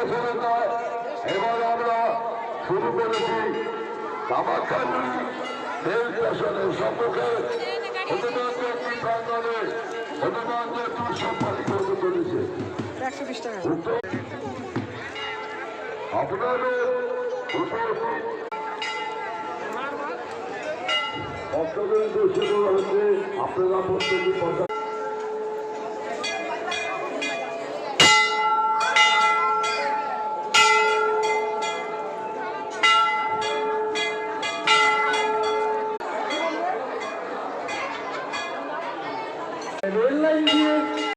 সচেতনতা এবার আমরা শুরু করেছি কামাখ্যানি রেল স্টেশনের সম্মুখে হনুমান জয়ন্তী প্রাঙ্গণে হনুমান জয়ন্তী উৎসব পালিত হতে চলেছে। আপনাদের বক্তব্যের উদ্দেশ্য হচ্ছে আপনারা প্রত্যেকে কথা